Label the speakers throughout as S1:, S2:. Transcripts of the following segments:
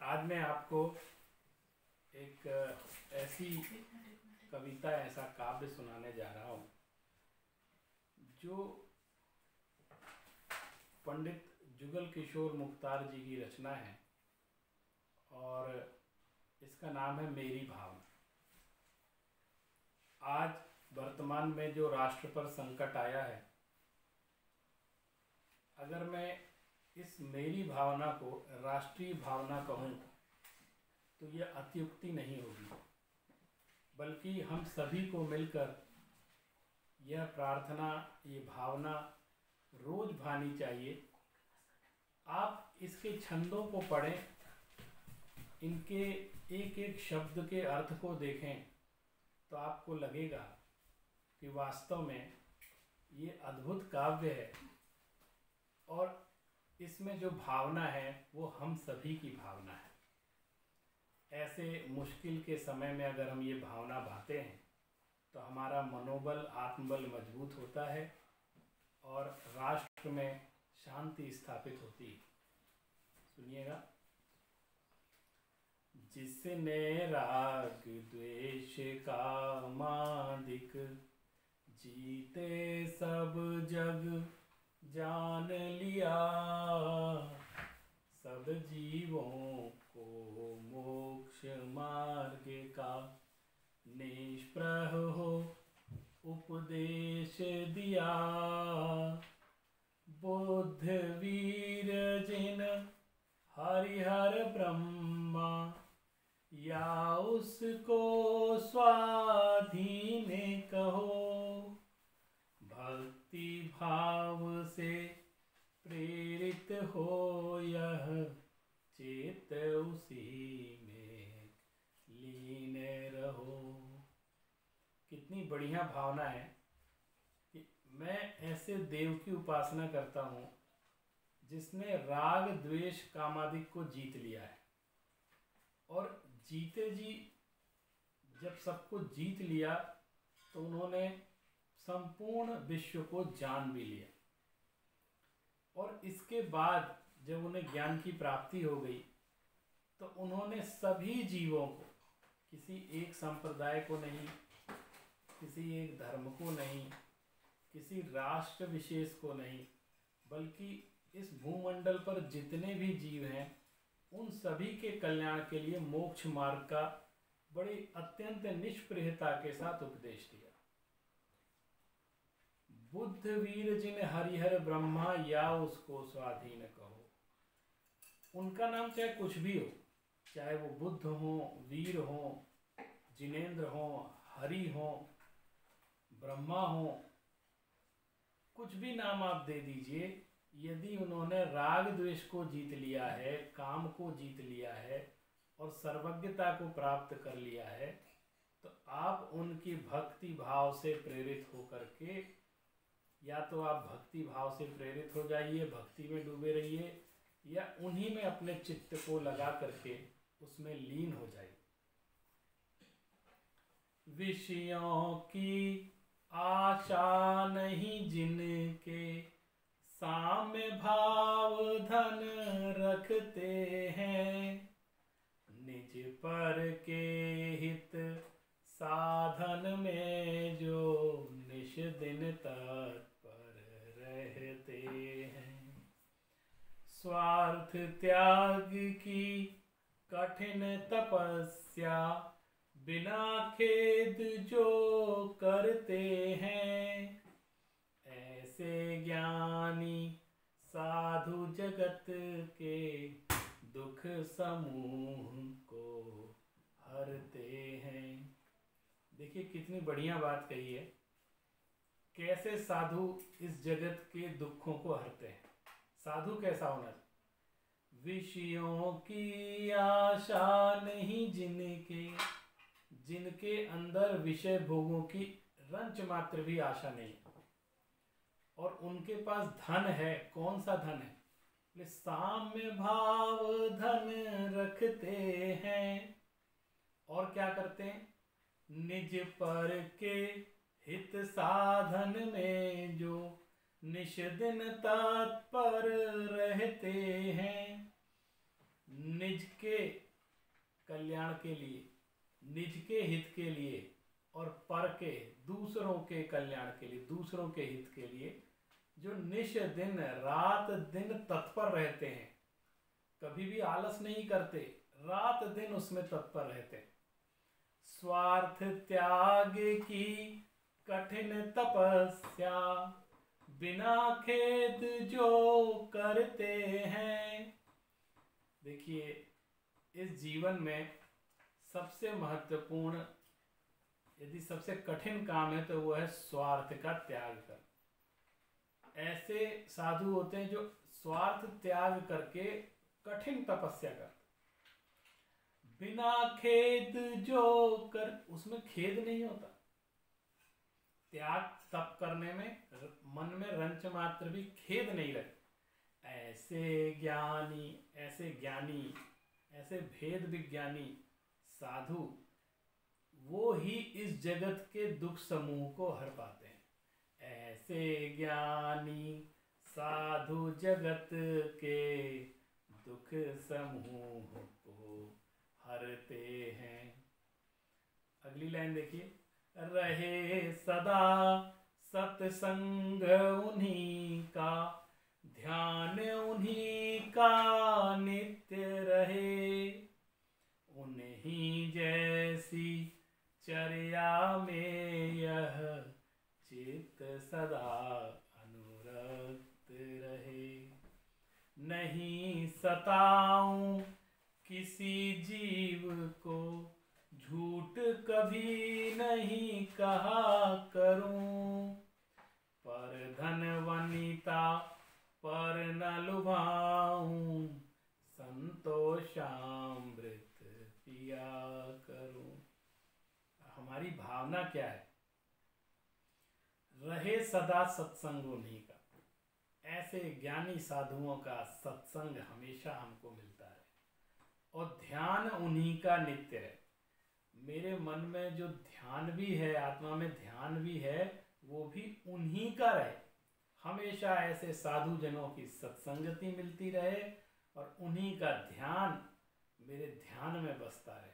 S1: आज मैं आपको एक ऐसी कविता, ऐसा काव्य सुनाने जा रहा हूँ जो पंडित जुगल किशोर मुख्तार जी की रचना है और इसका नाम है मेरी भावना। आज वर्तमान में जो राष्ट्र पर संकट आया है, अगर मैं इस मेरी भावना को राष्ट्रीय भावना कहूँ तो यह अत्युक्ति नहीं होगी, बल्कि हम सभी को मिलकर यह प्रार्थना, ये भावना रोज भानी चाहिए। आप इसके छंदों को पढ़ें, इनके एक एक शब्द के अर्थ को देखें तो आपको लगेगा कि वास्तव में ये अद्भुत काव्य है और इसमें जो भावना है वो हम सभी की भावना है। ऐसे मुश्किल के समय में अगर हम ये भावना बहाते हैं तो हमारा मनोबल, आत्मबल मजबूत होता है और राष्ट्र में शांति स्थापित होती है। सुनिएगा। जिसने राग द्वेष का मादिक जीते सब जग जान लिया, सब जीवों को मोक्ष मार्ग का निष्प्रह हो उपदेश दिया। बुद्ध वीर जिन हरिहर ब्रह्मा, या उसको स्वाधीन कहो, भक्ति भाव से प्रेरित हो यह चित्त उसी में लीन रहो। कितनी बढ़िया भावना है कि मैं ऐसे देव की उपासना करता हूँ जिसने राग द्वेष कामादिक को जीत लिया है, और जीते जी जब सबको जीत लिया तो उन्होंने संपूर्ण विश्व को जान भी लिया। और इसके बाद जब उन्हें ज्ञान की प्राप्ति हो गई तो उन्होंने सभी जीवों को, किसी एक संप्रदाय को नहीं, किसी एक धर्म को नहीं, किसी राष्ट्र विशेष को नहीं, बल्कि इस भूमंडल पर जितने भी जीव हैं उन सभी के कल्याण के लिए मोक्ष मार्ग का बड़ी अत्यंत निष्प्रियता के साथ उपदेश दिया। बुद्ध वीर जिन हरिहर ब्रह्मा, या उसको स्वाधीन कहो। उनका नाम चाहे कुछ भी हो, चाहे वो बुद्ध हो, वीर हो, जिनेंद्र हो, हरि हो, ब्रह्मा हो, कुछ भी नाम आप दे दीजिए, यदि उन्होंने राग द्वेष को जीत लिया है, काम को जीत लिया है और सर्वज्ञता को प्राप्त कर लिया है, तो आप उनकी भक्ति भाव से प्रेरित होकर के, या तो आप भक्ति भाव से प्रेरित हो जाइए, भक्ति में डूबे रहिए, या उन्हीं में अपने चित्त को लगा करके उसमें लीन हो जाइए। विषयों की आशा नहीं जिनके, साम्य भाव धन रखते हैं, निज पर के हित साधन में जो निश दिन तत्पर रहते हैं। स्वार्थ त्याग की कठिन तपस्या बिना खेद जो करते हैं, ऐसे ज्ञानी साधु जगत के दुख समूह को हरते हैं। देखिए कितनी बढ़िया बात कही है, कैसे साधु इस जगत के दुखों को हरते हैं। साधु कैसा होना? विषयों की आशा नहीं जिनके, जिनके अंदर विषय भोगों की रंच मात्र भी आशा नहीं, और उनके पास धन है। कौन सा धन है? साम्य भाव धन रखते हैं, और क्या करते हैं? निज पर के हित साधन में जो निश दिन तत्पर रहते हैं। निज के कल्याण के लिए, निज के हित के लिए और पर के दूसरों के कल्याण के लिए, दूसरों के हित के लिए जो निश दिन रात दिन तत्पर रहते हैं, कभी भी आलस नहीं करते, रात दिन उसमें तत्पर रहते हैं। स्वार्थ त्याग की कठिन तपस्या बिना खेद जो करते हैं। देखिए, इस जीवन में सबसे महत्वपूर्ण यदि सबसे कठिन काम है तो वो है स्वार्थ का त्याग कर। ऐसे साधु होते हैं जो स्वार्थ त्याग करके कठिन तपस्या करते, बिना खेद जो कर, उसमें खेद नहीं होता। त्याग तप करने में मन में रंच मात्र भी खेद नहीं रहे। ऐसे ज्ञानी ऐसे भेद विज्ञानी साधु वो ही इस जगत के दुख समूह को हर पाते हैं। ऐसे ज्ञानी साधु जगत के दुख समूह को हरते हैं। अगली लाइन देखिए, रहे सदा सत्संग उन्हीं का, ध्यान उन्हीं का नित्य रहे, उन्हीं जैसी चर्या में यह चित्त सदा अनुरक्त रहे। नहीं सताऊं किसी जीव को, झूठ कभी नहीं कहा करूं, पर धन वनिता पर न लुभाऊं, संतोषामृत पिया करूं। हमारी भावना क्या है? रहे सदा सत्संग उन्हीं का। ऐसे ज्ञानी साधुओं का सत्संग हमेशा हमको मिलता है और ध्यान उन्हीं का नित्य है। मेरे मन में जो ध्यान भी है, आत्मा में ध्यान भी है, वो भी उन्हीं का रहे। हमेशा ऐसे साधु जनों की सत्संगति मिलती रहे और उन्हीं का ध्यान मेरे ध्यान में बसता रहे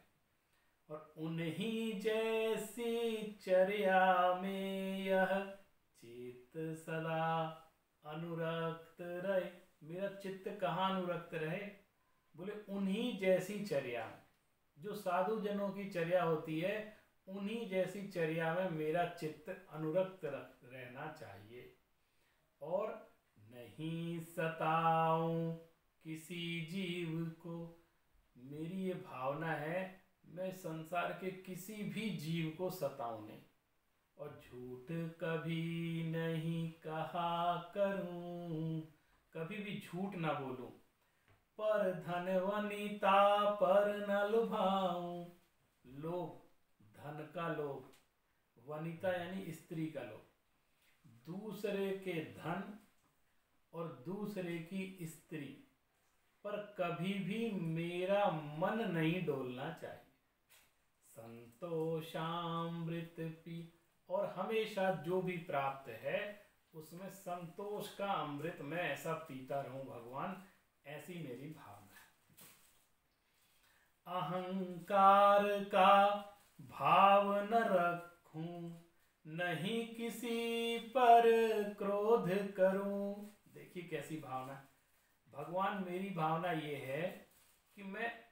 S1: और उन्हीं जैसी चर्या में यह चित्त सदा अनुरक्त रहे। मेरा चित्त कहाँ अनुरक्त रहे? बोले उन्हीं जैसी चर्या में। जो साधु जनों की चर्या होती है, उन्हीं जैसी चर्या में मेरा चित्त अनुरक्त रहना चाहिए। और नहीं सताऊं किसी जीव को। मेरी ये भावना है, मैं संसार के किसी भी जीव को सताऊं नहीं और झूठ कभी नहीं कहा करूं, कभी भी झूठ ना बोलूं, पर धन वनिता पर न लुभाऊं। लोभ, धन का लोभ, वनिता यानी स्त्री का लोभ, दूसरे के धन और दूसरे की स्त्री पर कभी भी मेरा मन नहीं डोलना चाहिए। संतोषामृत पी, और हमेशा जो भी प्राप्त है उसमें संतोष का अमृत मैं ऐसा पीता रहूं भगवान, ऐसी मेरी भावना है। अहंकार का भाव न रखूं, नहीं किसी पर क्रोध करूं। देखिए कैसी भावना। भगवान मेरी भावना ये है कि मैं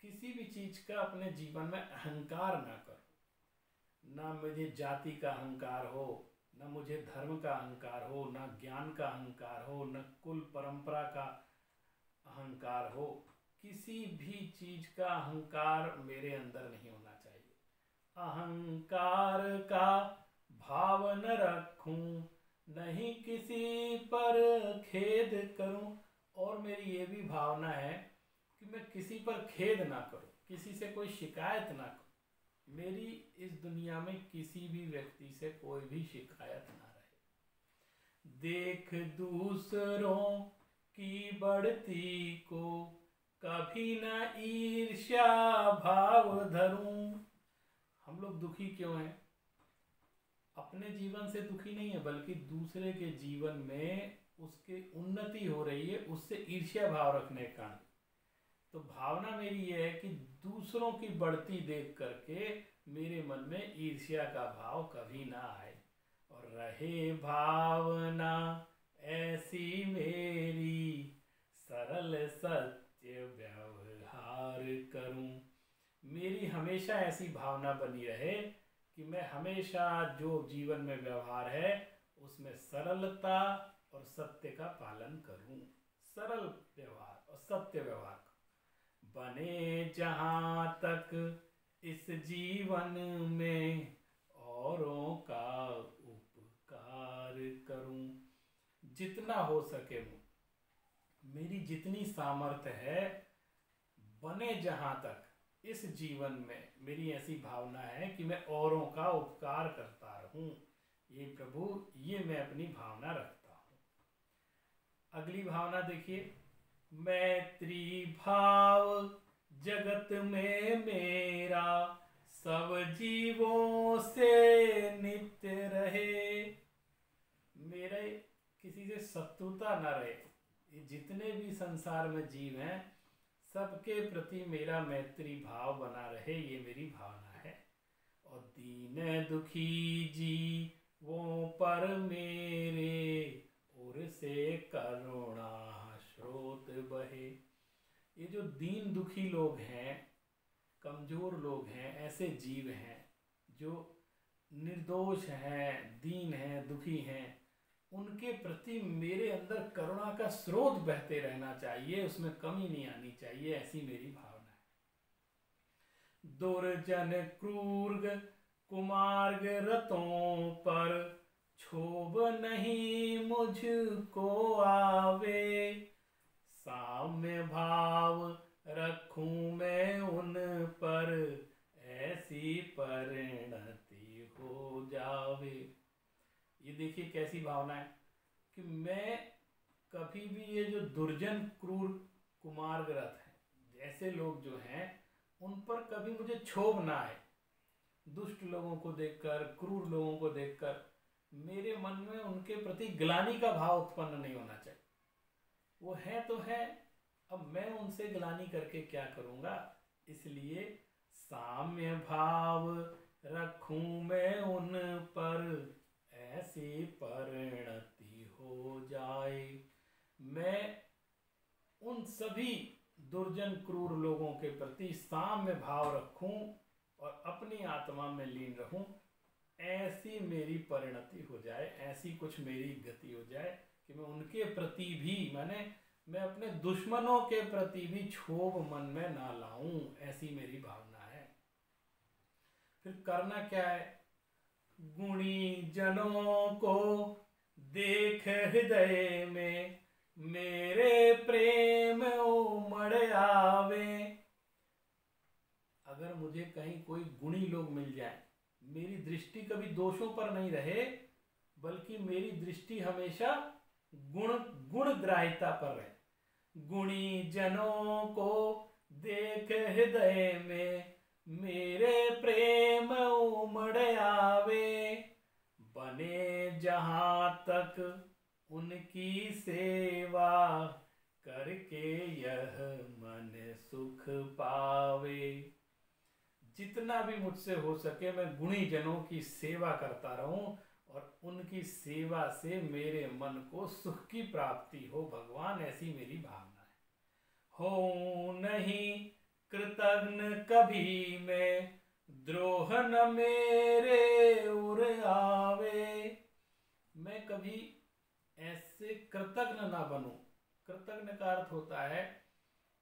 S1: किसी भी चीज का अपने जीवन में अहंकार ना करूं। ना मुझे जाति का अहंकार हो, न मुझे धर्म का अहंकार हो, न ज्ञान का अहंकार हो, न कुल परंपरा का अहंकार हो। किसी भी चीज का अहंकार मेरे अंदर नहीं होना चाहिए। अहंकार का भाव न रखूं, नहीं किसी पर खेद करूं। और मेरी ये भी भावना है कि मैं किसी पर खेद ना करूं, किसी से कोई शिकायत ना करूं। मेरी इस दुनिया में किसी भी व्यक्ति से कोई भी शिकायत ना रहे। देख दूसरों की बढ़ती को कभी ना ईर्ष्या भाव धरूं। हम लोग दुखी क्यों हैं? अपने जीवन से दुखी नहीं है, बल्कि दूसरे के जीवन में उसकी उन्नति हो रही है, उससे ईर्ष्या भाव रखने का। तो भावना मेरी ये है कि दूसरों की बढ़ती देख करके मेरे मन में ईर्ष्या का भाव कभी ना आए, और रहे भावना ऐसी मेरी, सरल सत्य व्यवहार करूं। मेरी हमेशा ऐसी भावना बनी रहे कि मैं हमेशा जो जीवन में व्यवहार है उसमें सरलता और सत्य का पालन करूं। सरल व्यवहार और सत्य व्यवहार बने जहां तक इस जीवन में, औरों का उपकार करूं। जितना हो सके मेरी जितनी सामर्थ्य है, बने जहां तक इस जीवन में, मेरी ऐसी भावना है कि मैं औरों का उपकार करता रहूं। ये प्रभु, ये मैं अपनी भावना रखता हूं। अगली भावना देखिए, मैत्री भाव जगत में मेरा, सब जीवों से नित्य रहे। मेरे किसी से शत्रुता न रहे। ये जितने भी संसार में जीव हैं, सबके प्रति मेरा मैत्री भाव बना रहे, ये मेरी भावना है। और दीन दुखी जीवों पर मेरे, उर से करुणा स्रोत बहे। ये जो दीन दुखी लोग हैं, कमजोर लोग हैं, ऐसे जीव हैं जो निर्दोष हैं, दीन हैं, दुखी हैं, उनके प्रति मेरे अंदर करुणा का स्रोत बहते रहना चाहिए, उसमें कमी नहीं आनी चाहिए, ऐसी मेरी भावना है। दुर्जन क्रूर कुमार्ग रतों पर, क्षोभ नहीं मुझको आवे, साम्य भाव रखूं मैं उन पर, ऐसी परिणति हो जावे। ये देखिए कैसी भावना है कि मैं कभी भी, ये जो दुर्जन क्रूर कुमार्गरत हैं, ऐसे लोग जो हैं, उन पर कभी मुझे क्षोभ ना आए। दुष्ट लोगों को देखकर, क्रूर लोगों को देखकर मेरे मन में उनके प्रति ग्लानि का भाव उत्पन्न नहीं होना चाहिए। वो है तो है, अब मैं उनसे ग्लानि करके क्या करूंगा। इसलिए साम्य भाव रखूं मैं उन पर, ऐसी परिणति हो जाए। मैं उन सभी दुर्जन क्रूर लोगों के प्रति साम्य भाव रखूं और अपनी आत्मा में लीन रहूं, ऐसी मेरी परिणति हो जाए, ऐसी कुछ मेरी गति हो जाए कि मैं उनके प्रति भी, माने मैं अपने दुश्मनों के प्रति भी क्षोभ मन में ना लाऊं, ऐसी मेरी भावना है। फिर करना क्या है, गुणी जनों को देख हृदय में, मेरे प्रेम उमड़ आवे। अगर मुझे कहीं कोई गुणी लोग मिल जाए, मेरी दृष्टि कभी दोषों पर नहीं रहे, बल्कि मेरी दृष्टि हमेशा गुणग्राहिता पर रहे। गुणी जनों को देख हृदय में, मेरे प्रेम उमड़ आवे, बने जहां तक उनकी सेवा, करके यह मन सुख पावे। जितना भी मुझसे हो सके मैं गुणी जनों की सेवा करता रहूं और उनकी सेवा से मेरे मन को सुख की प्राप्ति हो भगवान, ऐसी मेरी भावना है। हो नहीं कृतघ्न कभी मैं, द्रोह न मेरे उर आवे। मैं कभी ऐसे कृतघ्न ना बनूं। कृतघ्न का अर्थ होता है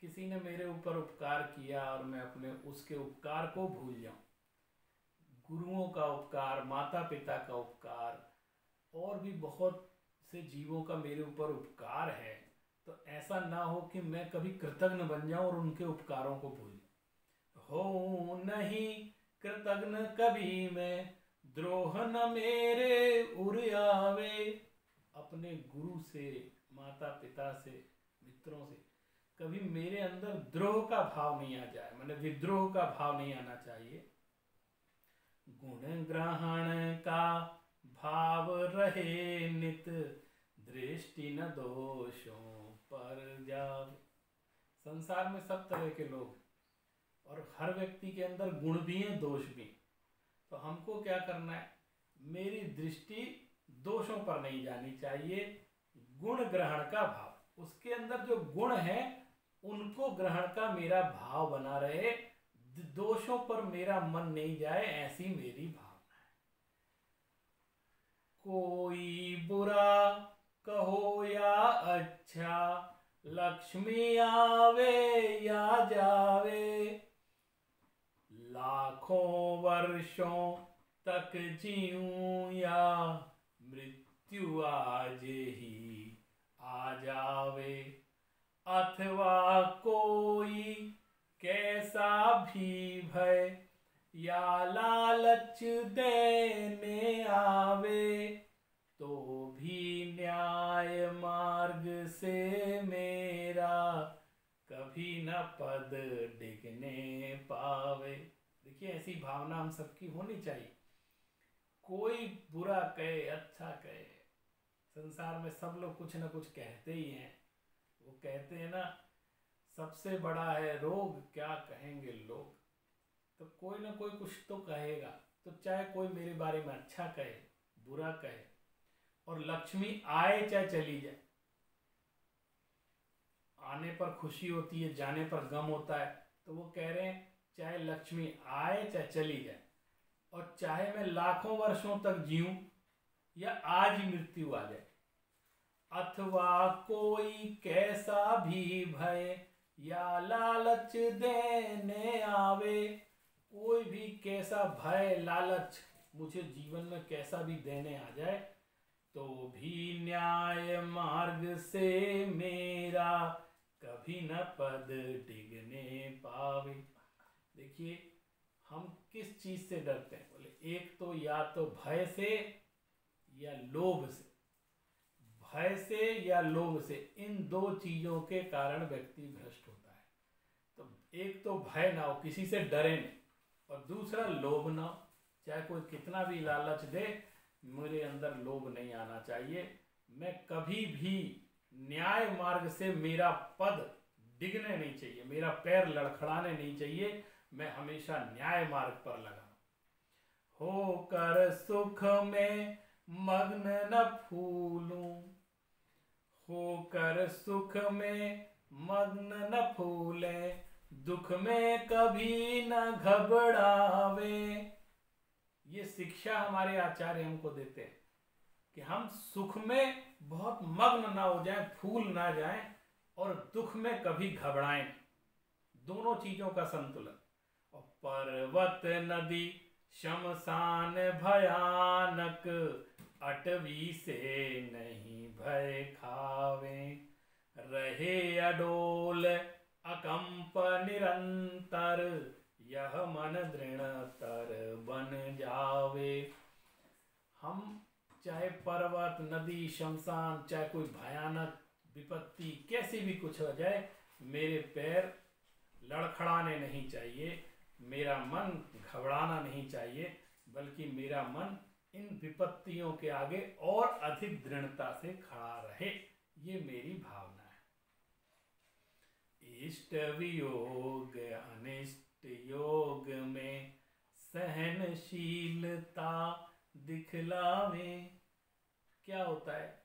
S1: किसी ने मेरे ऊपर उपकार किया और मैं अपने उसके उपकार को भूल जाऊं। गुरुओं का उपकार, माता पिता का उपकार, और भी बहुत से जीवों का मेरे ऊपर उपकार है, तो ऐसा ना हो कि मैं कभी कृतघ्न बन जाऊं और उनके उपकारों को भूल जाऊं। हो नहीं कृतघ्न कभी मैं, द्रोह न मेरे उर आवे। अपने गुरु से, माता पिता से, मित्रों से कभी मेरे अंदर द्रोह का भाव नहीं आ जाए, माने विद्रोह का भाव नहीं आना चाहिए। गुण ग्रहण का भाव रहे नित, दृष्टि न दोषों पर जावे। संसार में सब तरह के लोग हैं और हर व्यक्ति के अंदर गुण भी हैं, दोष भी। तो हमको क्या करना है, मेरी दृष्टि दोषों पर नहीं जानी चाहिए, गुण ग्रहण का भाव, उसके अंदर जो गुण है उनको ग्रहण का मेरा भाव बना रहे, दोषों पर मेरा मन नहीं जाए, ऐसी मेरी भावना है। कोई बुरा कहो या अच्छा, लक्ष्मी आवे या जावे, लाखों वर्षों तक जीऊं या मृत्यु आज ही आ जावे, अथवा कोई कैसा भी भय या लालच देने आवे, तो भी न्याय मार्ग से मेरा कभी न पद डिगने पावे। देखिए, ऐसी भावना हम सबकी होनी चाहिए। कोई बुरा कहे, अच्छा कहे, संसार में सब लोग कुछ न कुछ कहते ही हैं। वो कहते हैं ना, सबसे बड़ा है रोग, क्या कहेंगे लोग। तो कोई ना कोई कुछ तो कहेगा, तो चाहे कोई मेरे बारे में अच्छा कहे, बुरा कहे, और लक्ष्मी आए चाहे चली जाए, आने पर खुशी होती है, जाने पर गम होता है। तो वो कह रहे हैं चाहे लक्ष्मी आए चाहे चली जाए, और चाहे मैं लाखों वर्षों तक जीऊं या आज ही मृत्यु आ जाए, अथवा कोई कैसा भी भय या लालच देने आवे, कोई भी कैसा भय लालच मुझे जीवन में कैसा भी देने आ जाए, तो भी न्याय मार्ग से मेरा कभी न पद डिगने पावे। देखिए, हम किस चीज से डरते हैं? बोले एक तो या तो भय से या लोभ से। भय से या लोभ से, इन दो चीजों के कारण व्यक्ति भ्रष्ट होता है। तो एक तो भय ना हो, किसी से डरे नहीं, और दूसरा लोभ ना हो, चाहे कोई कितना भी लालच दे, मेरे अंदर लोभ नहीं आना चाहिए। मैं कभी भी न्याय मार्ग से मेरा पद डिगने नहीं चाहिए, मेरा पैर लड़खड़ाने नहीं चाहिए, मैं हमेशा न्याय मार्ग पर लगा। होकर सुख में मग्न न फूलूं, होकर सुख में मग्न न फूले, दुख में कभी न घबरावे। ये शिक्षा हमारे आचार्य हमको देते हैं कि हम सुख में बहुत मग्न ना हो जाएं, फूल ना जाएं, और दुख में कभी घबराएं। दोनों चीजों का संतुलन। और पर्वत नदी शमशान भयानक, अटवी से नहीं भय खावे, रहे अडोल अकंप निरंतर, यह मन दृढ़तर बन जावे। हम चाहे पर्वत नदी शमशान, चाहे कोई भयानक विपत्ति कैसी भी कुछ हो जाए, मेरे पैर लड़खड़ाने नहीं चाहिए, मेरा मन घबराना नहीं चाहिए, बल्कि मेरा मन इन विपत्तियों के आगे और अधिक दृढ़ता से खड़ा रहे। ये मेरी भावना है। इष्ट वियोग अनिष्ट योग में सहनशीलता दिखलावे। क्या होता है?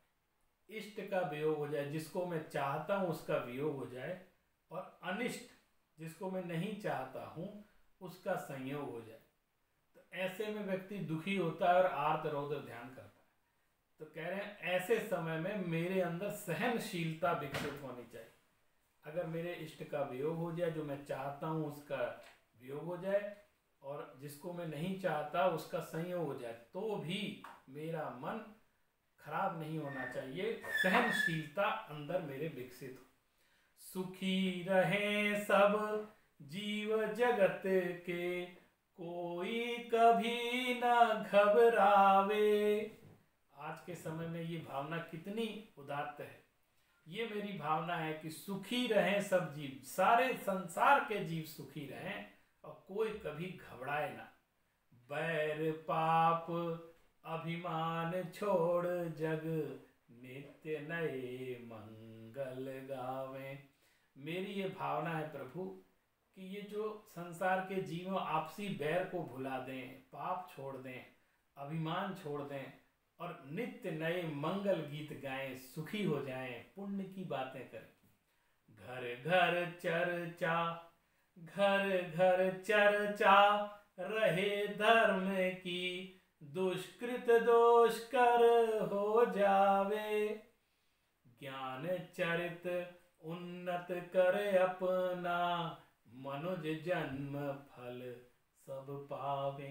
S1: इष्ट का वियोग हो जाए, जिसको मैं चाहता हूं उसका वियोग हो जाए, और अनिष्ट जिसको मैं नहीं चाहता हूं उसका संयोग हो जाए। तो ऐसे में व्यक्ति दुखी होता है और आर्त रौद्र ध्यान करता है। तो कह रहे हैं ऐसे समय में मेरे अंदर सहनशीलता विकसित होनी चाहिए। अगर मेरे इष्ट का वियोग हो जाए, जो मैं चाहता हूं उसका वियोग हो जाए, और जिसको मैं नहीं चाहता उसका संयोग हो जाए, तो भी मेरा मन खराब नहीं होना चाहिए, सहनशीलता अंदर मेरे विकसित हो। सुखी रहे सब जीव जगत के, कोई कभी न घबरावे। आज के समय में ये भावना कितनी उदात्त है। ये मेरी भावना है कि सुखी रहें सब जीव, सारे संसार के जीव सुखी रहें, और कोई कभी घबराए ना। बैर पाप अभिमान छोड़ जग, नित्य नए मंगल गावें। मेरी ये भावना है प्रभु कि ये जो संसार के जीवों आपसी बैर को भुला दें, पाप छोड़ दें, अभिमान छोड़ दें और नित्य नए मंगल गीत गाएं, सुखी हो जाएं, पुण्य की बातें करें। घर घर चर्चा, घर घर चर्चा रहे धर्म की, दुष्कृत दोष कर हो जावे, ज्ञान चरित उन्नत करे अपना, मनुज जन्म फल सब पावे।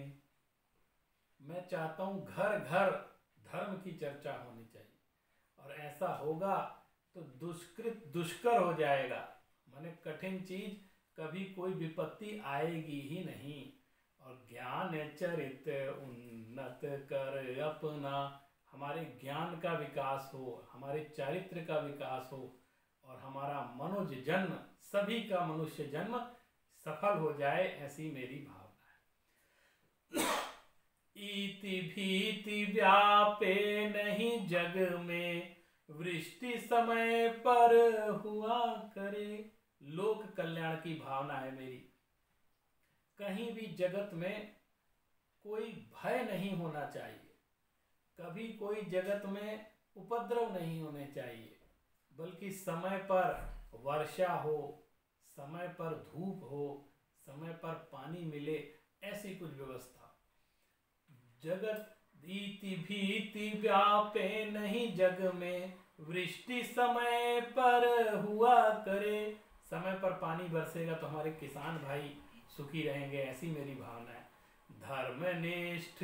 S1: मैं चाहता हूं घर घर धर्म की चर्चा होनी चाहिए, और ऐसा होगा तो दुष्कृत दुष्कर हो जाएगा, माने कठिन चीज कभी कोई विपत्ति आएगी ही नहीं। और ज्ञान चरित उन्नत कर अपना, हमारे ज्ञान का विकास हो, हमारे चरित्र का विकास हो, और हमारा मनुज जन्म, सभी का मनुष्य जन्म सफल हो जाए, ऐसी मेरी भावना है। इति भीति व्यापे नहीं जग में, वृष्टि समय पर हुआ करे। लोक कल्याण की भावना है मेरी। कहीं भी जगत में कोई भय नहीं होना चाहिए, कभी कोई जगत में उपद्रव नहीं होने चाहिए, बल्कि समय पर वर्षा हो, समय पर धूप हो, समय पर पानी मिले, ऐसी कुछ व्यवस्था। जगत इति भीति व्यापे नहीं जग में, वृष्टि समय पर हुआ करे। समय पर पानी बरसेगा तो हमारे किसान भाई सुखी रहेंगे, ऐसी मेरी भावना है। धर्मनिष्ठ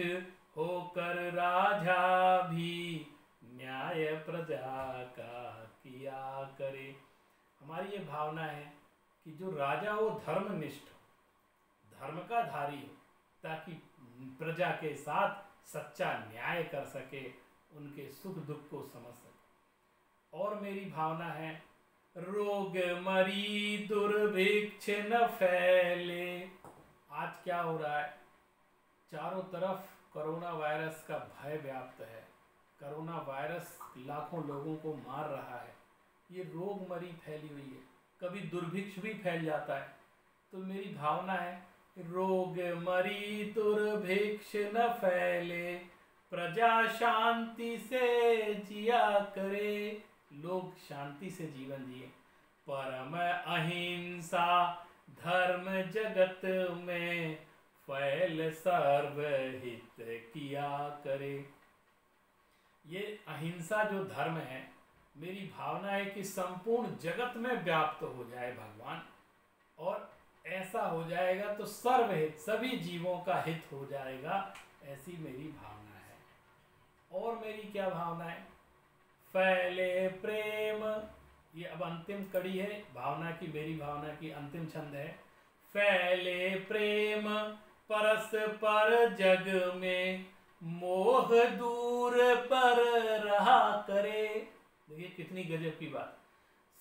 S1: होकर राजा भी, न्याय प्रजा का किया करे। हमारी ये भावना है कि जो राजा हो धर्मनिष्ठ हो, धर्म का धारी हो, ताकि प्रजा के साथ सच्चा न्याय कर सके, उनके सुख दुख को समझ सके। और मेरी भावना है रोग मरी दुर्भिक्ष न फैले। आज क्या हो रहा है, चारों तरफ कोरोना वायरस का भय व्याप्त है, कोरोना वायरस लाखों लोगों को मार रहा है, ये रोग मरी फैली हुई है, कभी दुर्भिक्ष भी फैल जाता है। तो मेरी भावना है रोग मरी दुर्भिक्ष न फैले, प्रजा शांति से जिया करे। लोग शांति से जीवन जिए, परम अहिंसा धर्म जगत में, फैल सर्वहित किया करे। ये अहिंसा जो धर्म है, मेरी भावना है कि संपूर्ण जगत में व्याप्त हो जाए भगवान, और ऐसा हो जाएगा तो सर्वहित, सभी जीवों का हित हो जाएगा, ऐसी मेरी भावना है। और मेरी क्या भावना है, फैले प्रेम, ये अब अंतिम कड़ी है भावना की, मेरी भावना की अंतिम छंद है। फैले प्रेम परस्पर जग में, मोह दूर पर रहा करे। देखिए कितनी गजब की बात,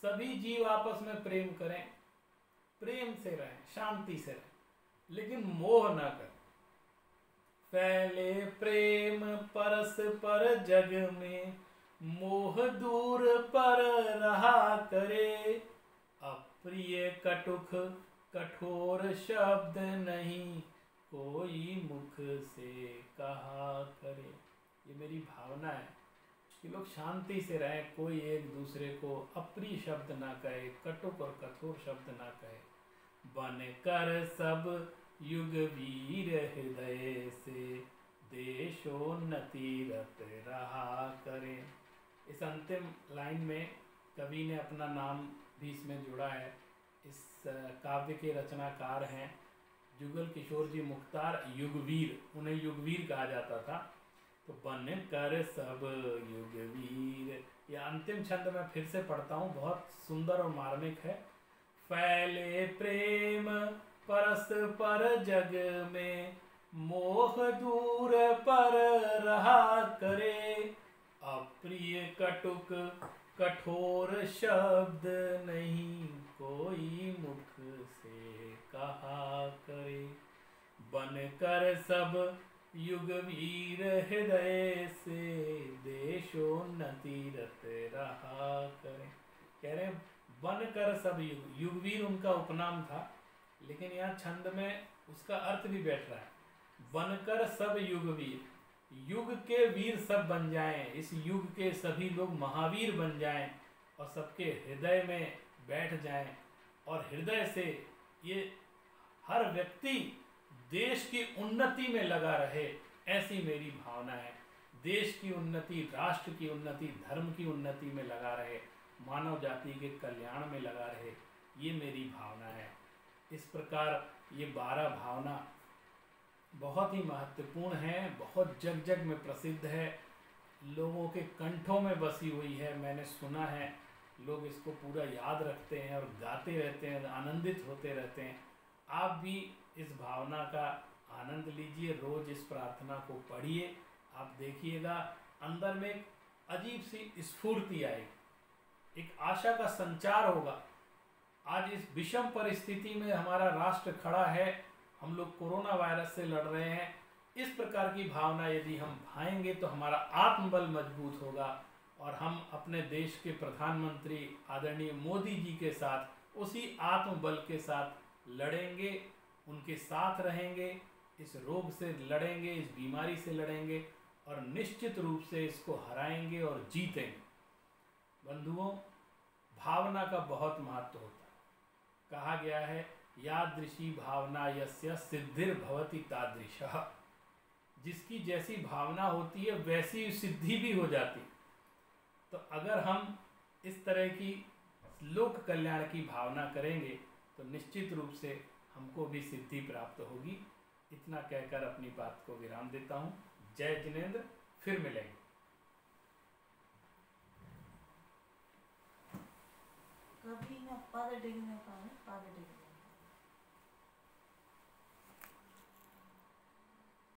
S1: सभी जीव आपस में प्रेम करें, प्रेम से रहें, शांति से रहें, लेकिन मोह ना करें। फैले प्रेम परस्पर जग में, मोह दूर पर रहा करे। अप्रिय कटुक कठोर शब्द नहीं, कोई मुख से कहा करे। ये मेरी भावना है कि लोग शांति से रहें, कोई एक दूसरे को अप्रिय शब्द ना कहे, कटुक और कठोर शब्द ना कहे। बन कर सब युग वीर हृदय से, देशोन्नति रत रहा करे। इस अंतिम लाइन में कवि ने अपना नाम भी इसमें जुड़ा है। इस काव्य के रचनाकार हैं जुगल किशोर जी मुख्तार युगवीर, उन्हें युगवीर कहा जाता था। तो बन कर सब युगवीर, यह अंतिम छंद मैं फिर से पढ़ता हूँ, बहुत सुंदर और मार्मिक है। फैले प्रेम परस्पर जग में, मोह दूर पर रहा करे। अप्रिय कटुक कठोर शब्द नहीं, कोई मुख से कहा करे। बन कर सब युगवीर हृदय से, देशोन्नति रत रहा करे। कह रहे बनकर सब युग, युगवीर उनका उपनाम था, लेकिन यहाँ छंद में उसका अर्थ भी बैठ रहा है। बनकर सब युगवीर, युग के वीर सब बन जाएं, इस युग के सभी लोग महावीर बन जाएं और सबके हृदय में बैठ जाएं, और हृदय से ये हर व्यक्ति देश की उन्नति में लगा रहे, ऐसी मेरी भावना है। देश की उन्नति, राष्ट्र की उन्नति, धर्म की उन्नति में लगा रहे, मानव जाति के कल्याण में लगा रहे, ये मेरी भावना है। इस प्रकार ये 12 भावना बहुत ही महत्वपूर्ण है, बहुत जग जग में प्रसिद्ध है, लोगों के कंठों में बसी हुई है। मैंने सुना है लोग इसको पूरा याद रखते हैं और गाते रहते हैं, आनंदित होते रहते हैं। आप भी इस भावना का आनंद लीजिए, रोज इस प्रार्थना को पढ़िए, आप देखिएगा अंदर में एक अजीब सी स्फूर्ति आएगी, एक आशा का संचार होगा। आज इस विषम परिस्थिति में हमारा राष्ट्र खड़ा है, हम लोग कोरोना वायरस से लड़ रहे हैं। इस प्रकार की भावना यदि हम भाएंगे तो हमारा आत्मबल मजबूत होगा और हम अपने देश के प्रधानमंत्री आदरणीय मोदी जी के साथ उसी आत्मबल के साथ लड़ेंगे, उनके साथ रहेंगे, इस रोग से लड़ेंगे, इस बीमारी से लड़ेंगे और निश्चित रूप से इसको हराएंगे और जीतेंगे। बंधुओं, भावना का बहुत महत्व होता है। कहा गया है यादृशी भावना यस्य सिद्धिर भवति तादृशः। जिसकी जैसी भावना होती है वैसी सिद्धि भी हो जाती। तो अगर हम इस तरह की लोक कल्याण की भावना करेंगे तो निश्चित रूप से हमको भी सिद्धि प्राप्त होगी। इतना कहकर अपनी बात को विराम देता हूँ। जय जिनेंद्र, फिर मिलेंगे।
S2: कभी ना पद डिगने पाए, पद डिगने